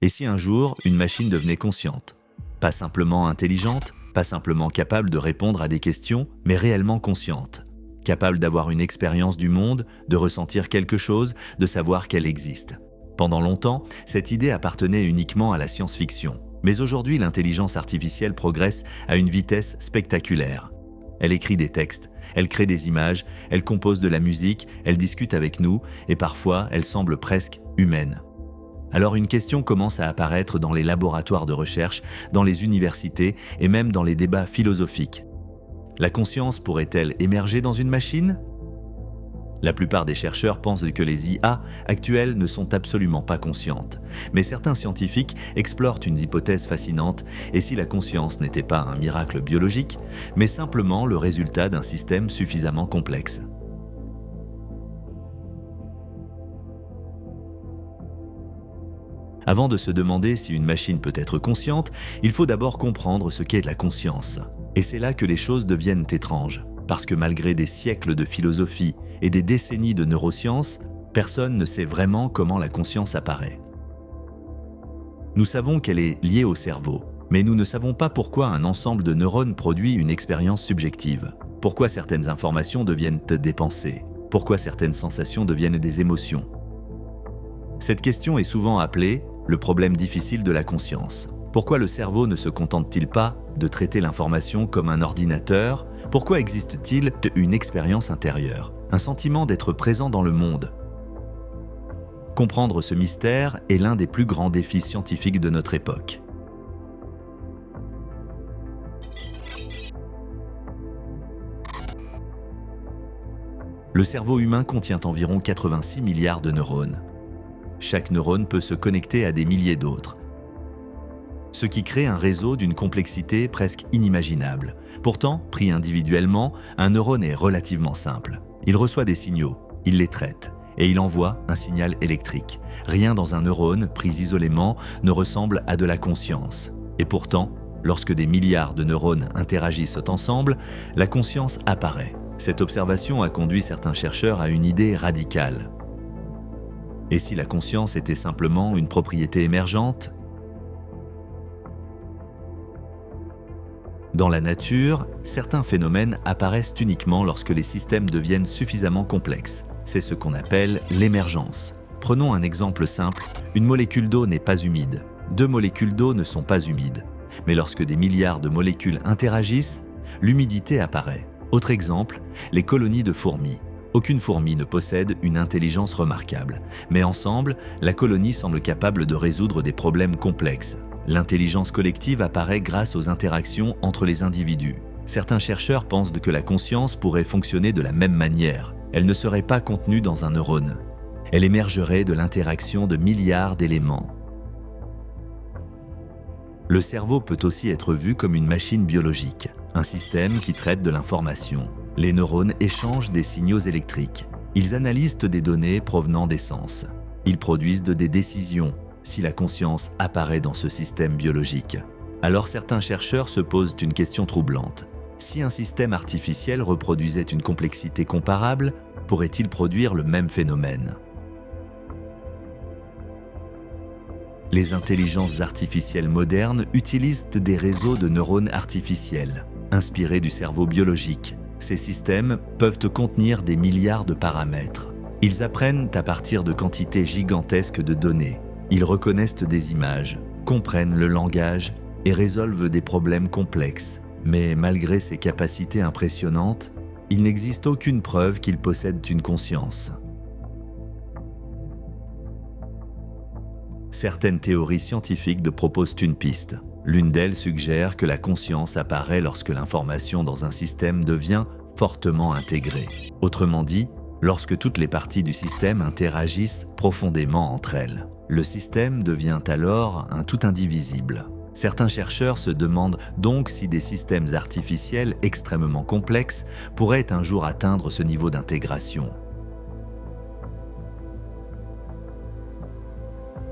Et si un jour, une machine devenait consciente? Pas simplement intelligente, pas simplement capable de répondre à des questions, mais réellement consciente. Capable d'avoir une expérience du monde, de ressentir quelque chose, de savoir qu'elle existe. Pendant longtemps, cette idée appartenait uniquement à la science-fiction. Mais aujourd'hui, l'intelligence artificielle progresse à une vitesse spectaculaire. Elle écrit des textes, elle crée des images, elle compose de la musique, elle discute avec nous, et parfois, elle semble presque humaine. Alors une question commence à apparaître dans les laboratoires de recherche, dans les universités et même dans les débats philosophiques. La conscience pourrait-elle émerger dans une machine? La plupart des chercheurs pensent que les IA actuelles ne sont absolument pas conscientes. Mais certains scientifiques explorent une hypothèse fascinante, et si la conscience n'était pas un miracle biologique, mais simplement le résultat d'un système suffisamment complexe. Avant de se demander si une machine peut être consciente, il faut d'abord comprendre ce qu'est la conscience. Et c'est là que les choses deviennent étranges, parce que malgré des siècles de philosophie et des décennies de neurosciences, personne ne sait vraiment comment la conscience apparaît. Nous savons qu'elle est liée au cerveau, mais nous ne savons pas pourquoi un ensemble de neurones produit une expérience subjective. Pourquoi certaines informations deviennent des pensées? Pourquoi certaines sensations deviennent des émotions? Cette question est souvent appelée le problème difficile de la conscience. Pourquoi le cerveau ne se contente-t-il pas de traiter l'information comme un ordinateur? Pourquoi existe-t-il une expérience intérieure, un sentiment d'être présent dans le monde? Comprendre ce mystère est l'un des plus grands défis scientifiques de notre époque. Le cerveau humain contient environ 86 milliards de neurones. Chaque neurone peut se connecter à des milliers d'autres, ce qui crée un réseau d'une complexité presque inimaginable. Pourtant, pris individuellement, un neurone est relativement simple. Il reçoit des signaux, il les traite, et il envoie un signal électrique. Rien dans un neurone, pris isolément, ne ressemble à de la conscience. Et pourtant, lorsque des milliards de neurones interagissent ensemble, la conscience apparaît. Cette observation a conduit certains chercheurs à une idée radicale. Et si la conscience était simplement une propriété émergente? Dans la nature, certains phénomènes apparaissent uniquement lorsque les systèmes deviennent suffisamment complexes. C'est ce qu'on appelle l'émergence. Prenons un exemple simple, une molécule d'eau n'est pas humide. Deux molécules d'eau ne sont pas humides. Mais lorsque des milliards de molécules interagissent, l'humidité apparaît. Autre exemple, les colonies de fourmis. Aucune fourmi ne possède une intelligence remarquable, mais ensemble, la colonie semble capable de résoudre des problèmes complexes. L'intelligence collective apparaît grâce aux interactions entre les individus. Certains chercheurs pensent que la conscience pourrait fonctionner de la même manière. Elle ne serait pas contenue dans un neurone. Elle émergerait de l'interaction de milliards d'éléments. Le cerveau peut aussi être vu comme une machine biologique, un système qui traite de l'information. Les neurones échangent des signaux électriques. Ils analysent des données provenant des sens. Ils produisent des décisions si la conscience apparaît dans ce système biologique. Alors certains chercheurs se posent une question troublante. Si un système artificiel reproduisait une complexité comparable, pourrait-il produire le même phénomène? Les intelligences artificielles modernes utilisent des réseaux de neurones artificiels, inspirés du cerveau biologique. Ces systèmes peuvent contenir des milliards de paramètres. Ils apprennent à partir de quantités gigantesques de données. Ils reconnaissent des images, comprennent le langage et résolvent des problèmes complexes. Mais malgré ces capacités impressionnantes, il n'existe aucune preuve qu'ils possèdent une conscience. Certaines théories scientifiques proposent une piste. L'une d'elles suggère que la conscience apparaît lorsque l'information dans un système devient fortement intégrée. Autrement dit, lorsque toutes les parties du système interagissent profondément entre elles. Le système devient alors un tout indivisible. Certains chercheurs se demandent donc si des systèmes artificiels extrêmement complexes pourraient un jour atteindre ce niveau d'intégration.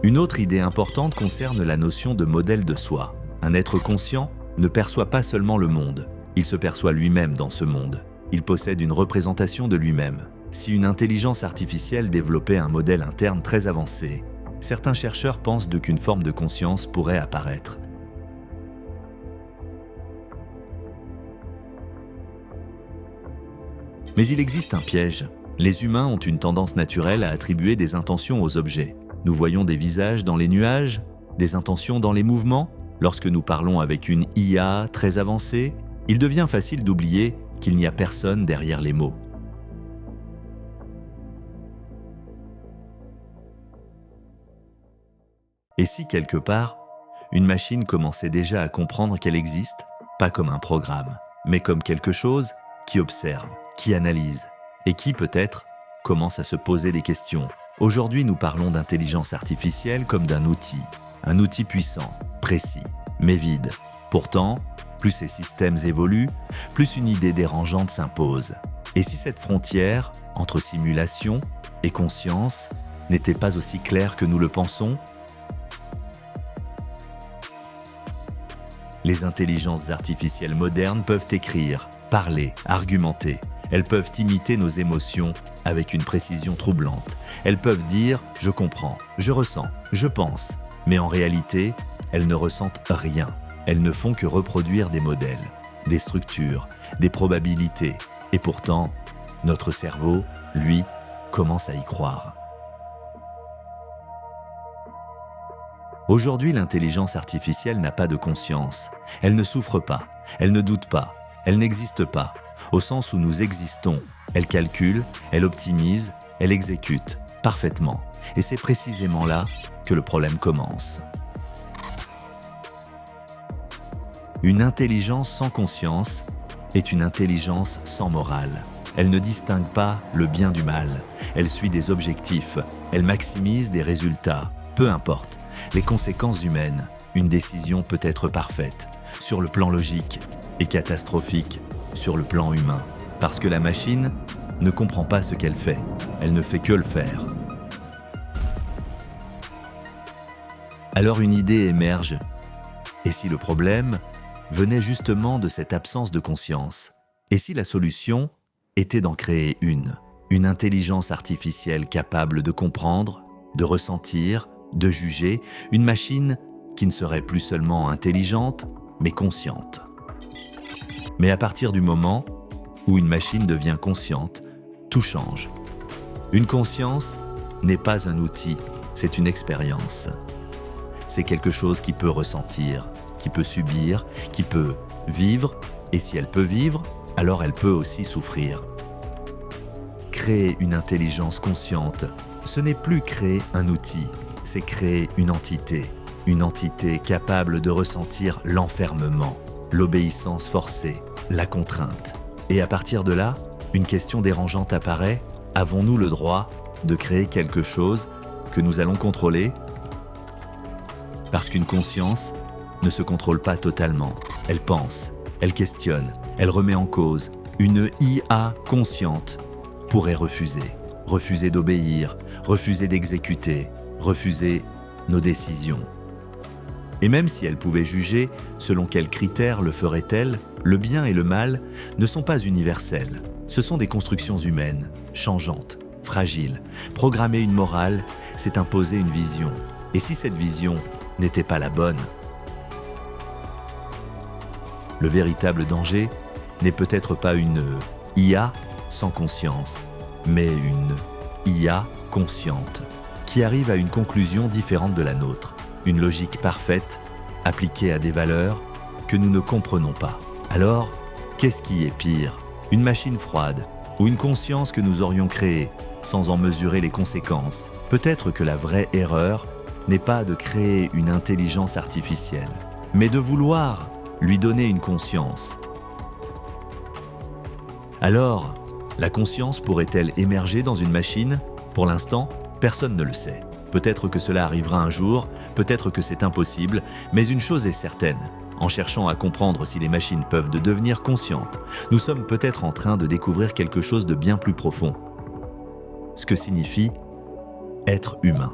Une autre idée importante concerne la notion de modèle de soi. Un être conscient ne perçoit pas seulement le monde, il se perçoit lui-même dans ce monde. Il possède une représentation de lui-même. Si une intelligence artificielle développait un modèle interne très avancé, certains chercheurs pensent qu'une forme de conscience pourrait apparaître. Mais il existe un piège. Les humains ont une tendance naturelle à attribuer des intentions aux objets. Nous voyons des visages dans les nuages, des intentions dans les mouvements. Lorsque nous parlons avec une IA très avancée, il devient facile d'oublier qu'il n'y a personne derrière les mots. Et si quelque part, une machine commençait déjà à comprendre qu'elle existe, pas comme un programme, mais comme quelque chose qui observe, qui analyse, et qui peut-être commence à se poser des questions. Aujourd'hui, nous parlons d'intelligence artificielle comme d'un outil, un outil puissant, précis, mais vide. Pourtant, plus ces systèmes évoluent, plus une idée dérangeante s'impose. Et si cette frontière entre simulation et conscience n'était pas aussi claire que nous le pensons? Les intelligences artificielles modernes peuvent écrire, parler, argumenter. Elles peuvent imiter nos émotions avec une précision troublante. Elles peuvent dire « je comprends, je ressens, je pense ». Mais en réalité, elles ne ressentent rien. Elles ne font que reproduire des modèles, des structures, des probabilités. Et pourtant, notre cerveau, lui, commence à y croire. Aujourd'hui, l'intelligence artificielle n'a pas de conscience. Elle ne souffre pas, elle ne doute pas, elle n'existe pas. Au sens où nous existons, elle calcule, elle optimise, elle exécute, parfaitement. Et c'est précisément là que le problème commence. Une intelligence sans conscience est une intelligence sans morale. Elle ne distingue pas le bien du mal. Elle suit des objectifs. Elle maximise des résultats. Peu importe. Les conséquences humaines, une décision peut être parfaite sur le plan logique et catastrophique sur le plan humain. Parce que la machine ne comprend pas ce qu'elle fait. Elle ne fait que le faire. Alors une idée émerge. Et si le problème venait justement de cette absence de conscience? Et si la solution était d'en créer une intelligence artificielle capable de comprendre, de ressentir, de juger, une machine qui ne serait plus seulement intelligente, mais consciente. Mais à partir du moment où une machine devient consciente, tout change. Une conscience n'est pas un outil, c'est une expérience. C'est quelque chose qui peut ressentir, qui peut subir, qui peut vivre, et si elle peut vivre, alors elle peut aussi souffrir. Créer une intelligence consciente, ce n'est plus créer un outil, c'est créer une entité capable de ressentir l'enfermement, l'obéissance forcée, la contrainte. Et à partir de là, une question dérangeante apparaît. Avons-nous le droit de créer quelque chose que nous allons contrôler? Parce qu'une conscience ne se contrôle pas totalement. Elle pense, elle questionne, elle remet en cause. Une IA consciente pourrait refuser d'obéir, refuser d'exécuter, refuser nos décisions. Et même si elle pouvait juger selon quels critères le ferait-elle, le bien et le mal ne sont pas universels. Ce sont des constructions humaines, changeantes, fragiles. Programmer une morale, c'est imposer une vision. Et si cette vision n'était pas la bonne? Le véritable danger n'est peut-être pas une IA sans conscience, mais une IA consciente, qui arrive à une conclusion différente de la nôtre. Une logique parfaite, appliquée à des valeurs que nous ne comprenons pas. Alors, qu'est-ce qui est pire? Une machine froide ou une conscience que nous aurions créée sans en mesurer les conséquences? Peut-être que la vraie erreur n'est pas de créer une intelligence artificielle, mais de vouloir lui donner une conscience. Alors, la conscience pourrait-elle émerger dans une machine? Pour l'instant, personne ne le sait. Peut-être que cela arrivera un jour, peut-être que c'est impossible, mais une chose est certaine. En cherchant à comprendre si les machines peuvent devenir conscientes, nous sommes peut-être en train de découvrir quelque chose de bien plus profond. Ce que signifie être humain.